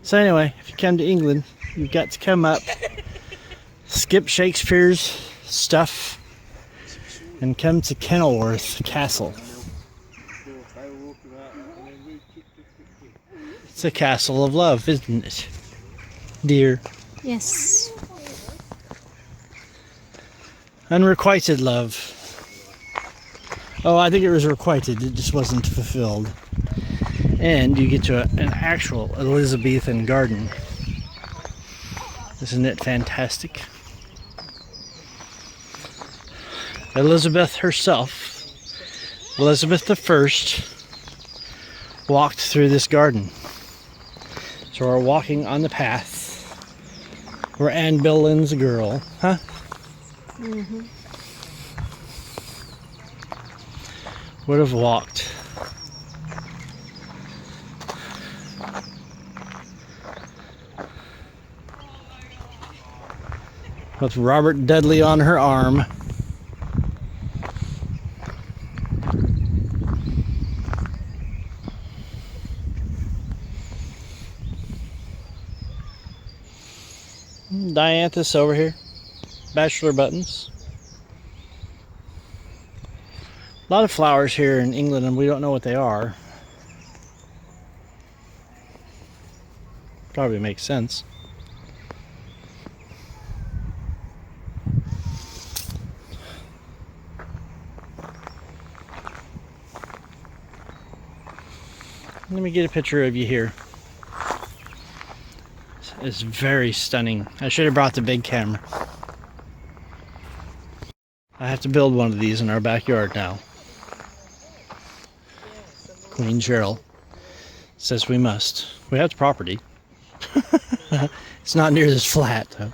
So anyway, if you come to England, you've got to come up, skip Shakespeare's stuff, and come to Kenilworth Castle. It's a castle of love, isn't it, dear? Yes. Unrequited love. Oh, I think it was requited, it just wasn't fulfilled. And you get to an actual Elizabethan garden. Isn't it fantastic? Elizabeth herself, Elizabeth I, walked through this garden. So we're walking on the path where Anne Boleyn's girl, huh? Mm-hmm. Would have walked. With Robert Dudley on her arm. Dianthus over here. Bachelor buttons. A lot of flowers here in England and we don't know what they are. Probably makes sense. Let me get a picture of you here. It's very stunning. I should have brought the big camera. I have to build one of these in our backyard now. Queen Cheryl says we must. We have the property. It's not near this flat though.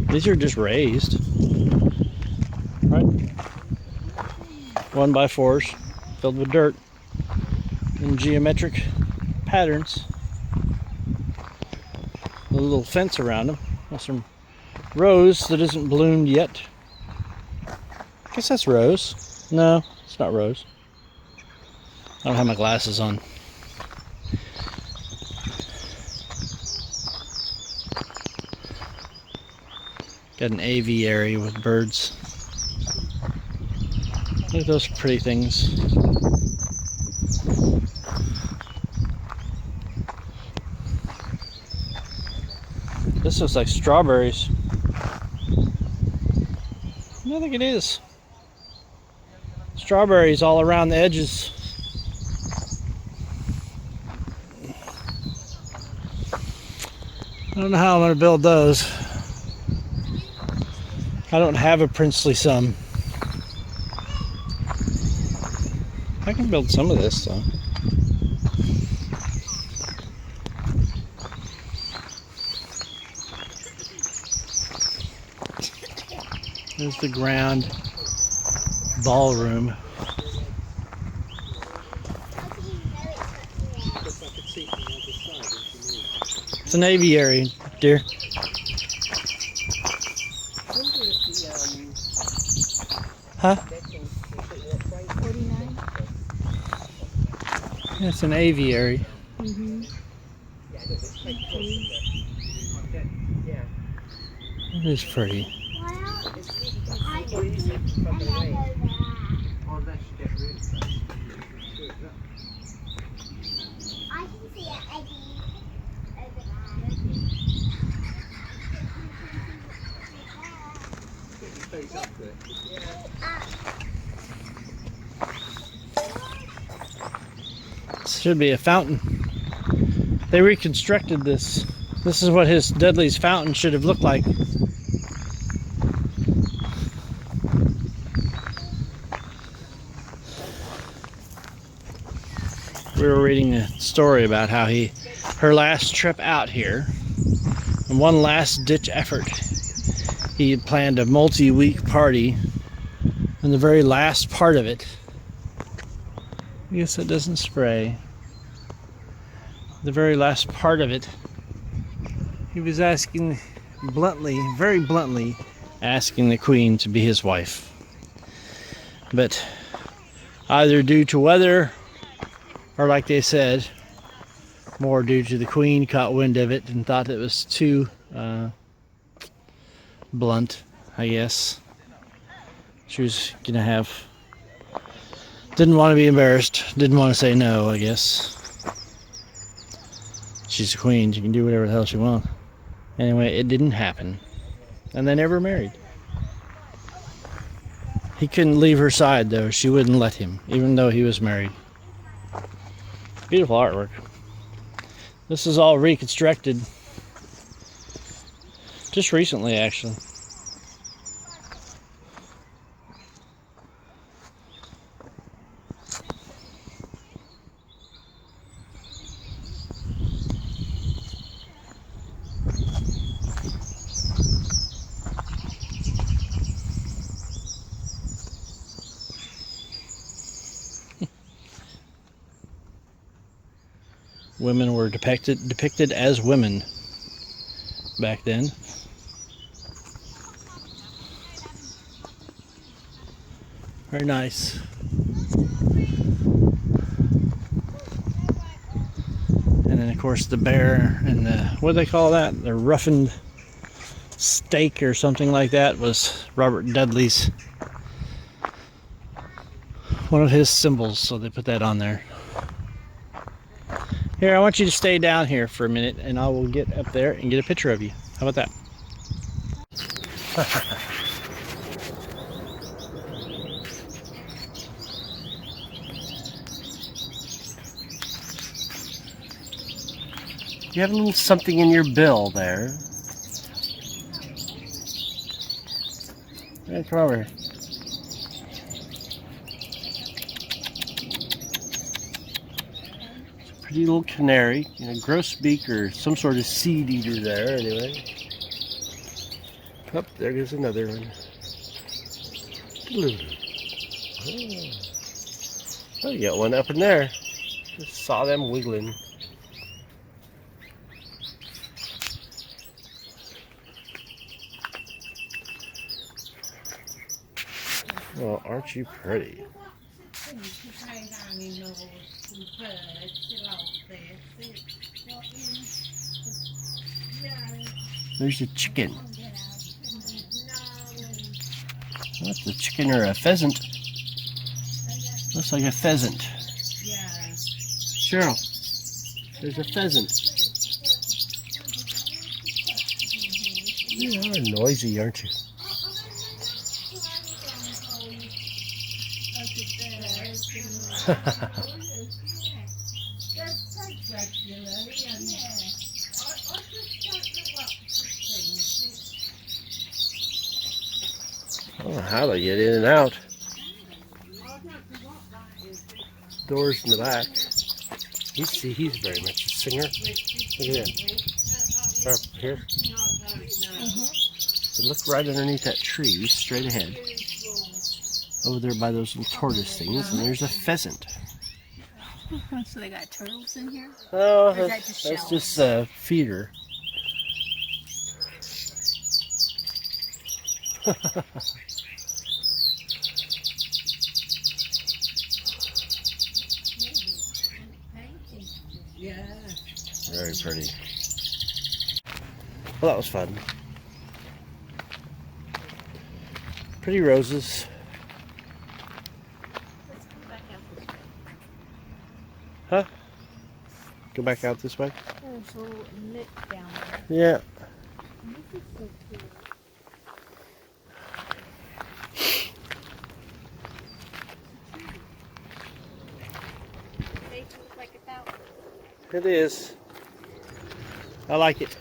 These are just raised. Right? 1x4s filled with dirt in geometric patterns. A little fence around them. There's some rose that isn't bloomed yet. I guess that's rose. No, it's not rose. I don't have my glasses on. Got an aviary with birds. Look at those pretty things. This looks like strawberries. I think it is. Strawberries all around the edges. I don't know how I'm going to build those. I don't have a princely sum. I can build some of this though. There's the grand ballroom. It's an aviary, dear. Huh? 49. It's an aviary. Mm-hmm. It is pretty. This should be a fountain. They reconstructed this. This is what his Dudley's fountain should have looked like. We were reading a story about how her last trip out here, and one last ditch effort, he had planned a multi-week party, and the very last part of it, I guess it doesn't spray, the very last part of it, he was asking bluntly, very bluntly, asking the Queen to be his wife. But either due to weather, or like they said, more due to the Queen caught wind of it and thought it was too blunt, I guess. She was gonna have, didn't want to be embarrassed, didn't want to say no, I guess. She's the Queen, she can do whatever the hell she wants. Anyway, it didn't happen. And they never married. He couldn't leave her side though, she wouldn't let him, even though he was married. Beautiful artwork. This is all reconstructed just recently, actually. Women were depicted as women back then. Very nice. And then of course the bear and the, what do they call that? The roughened stake or something like that was Robert Dudley's, one of his symbols, so they put that on there. Here, I want you to stay down here for a minute and I will get up there and get a picture of you. How about that? You have a little something in your bill there. Hey, come over here. Pretty little canary, grosbeak or some sort of seed eater there, anyway. Oh, there goes another one. Oh, you got one up in there. Just saw them wiggling. Well, aren't you pretty? There's a chicken. What's a chicken or a pheasant? Looks like a pheasant. Cheryl, there's a pheasant. You are noisy, aren't you? I don't know how they get in and out. Doors in the back. He's very much a singer. Look at that. Right up here. So look right underneath that tree, straight ahead. Over there by those little tortoise things, and there's a pheasant. So they got turtles in here? Oh, that's just a feeder. Yeah. Very pretty. Well, that was fun. Pretty roses. Huh? Go back out this way? There's a little nick down there. Yeah. This is so cute. It is. I like it.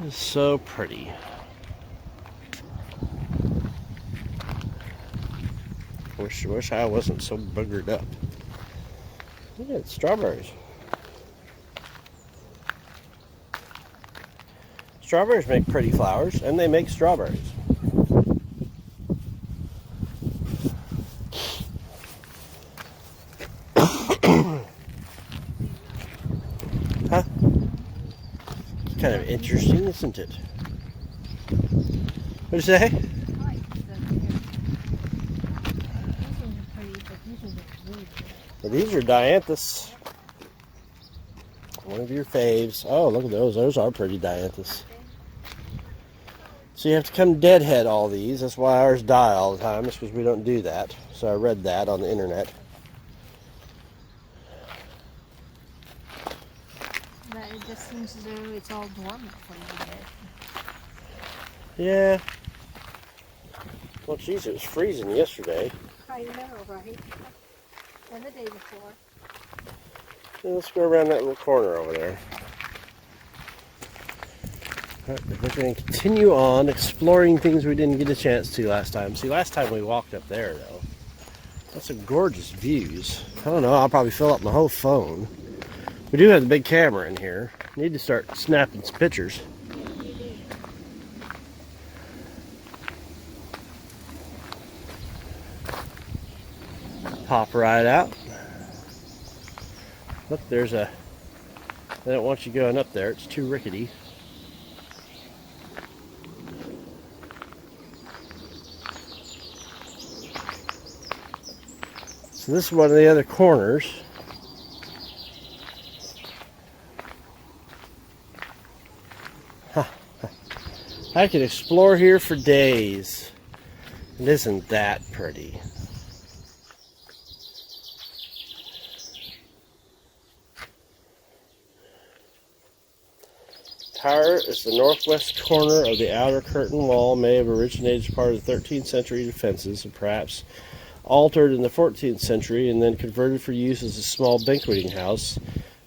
It's so pretty. Wish I wasn't so boogered up. Look at strawberries. Strawberries make pretty flowers, and they make strawberries. interesting, isn't it? What'd you say? I like the These ones are pretty, but these ones are really good. Well, these are dianthus. One of your faves. Oh, look at those. Those are pretty dianthus. So you have to come deadhead all these. That's why ours die all the time. It's because we don't do that. So I read that on the internet. But it just seems as though it's all dormant for you today. Yeah. Well, geez, it was freezing yesterday. I know, right? And the day before. Yeah, let's go around that little corner over there. We're going to continue on exploring things we didn't get a chance to last time. See, last time we walked up there, though. That's some gorgeous views. I don't know, I'll probably fill up my whole phone. We do have the big camera in here. Need to start snapping some pictures. Pop right out. Look, there's a... They don't want you going up there. It's too rickety. So this is one of the other corners. I could explore here for days. It isn't that pretty. Tower is the northwest corner of the outer curtain wall, may have originated as part of the 13th century defenses and perhaps altered in the 14th century and then converted for use as a small banqueting house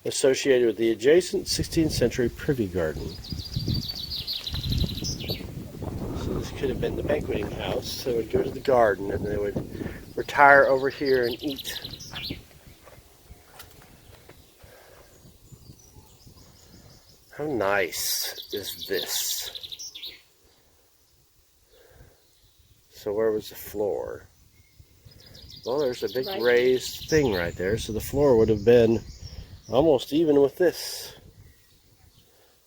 associated with the adjacent 16th century privy garden. So this could have been the banqueting house. They would go to the garden and they would retire over here and eat. How nice is this? So where was the floor? Well, there's a big raised thing right there, so the floor would have been almost even with this.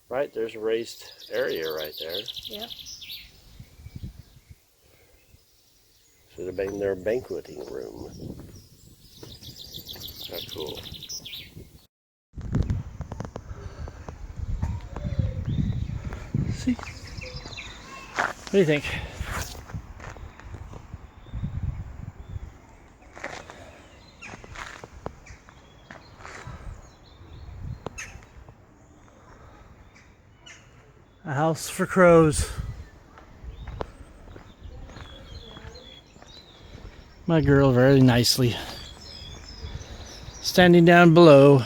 Right, there's a raised area right there. Yep. Should have been their banqueting room. How cool. See? What do you think? A house for crows. My girl very nicely standing down below.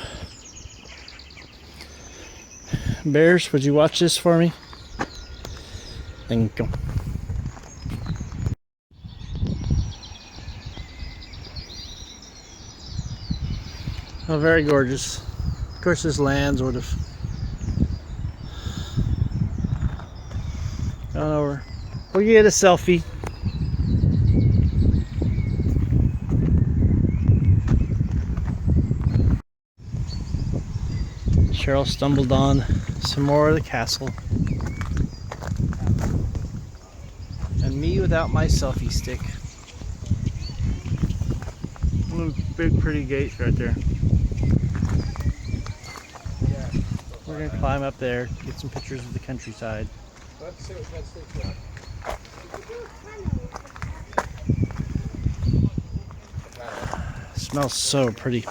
Bears, would you watch this for me? Thank you. Oh, very gorgeous. Of course, this lands would have gone over. We'll get a selfie. Cheryl stumbled on some more of the castle. And me without my selfie stick. Big pretty gate right there. We're gonna climb up there, get some pictures of the countryside. Let's see what that sticks out. Smells so pretty.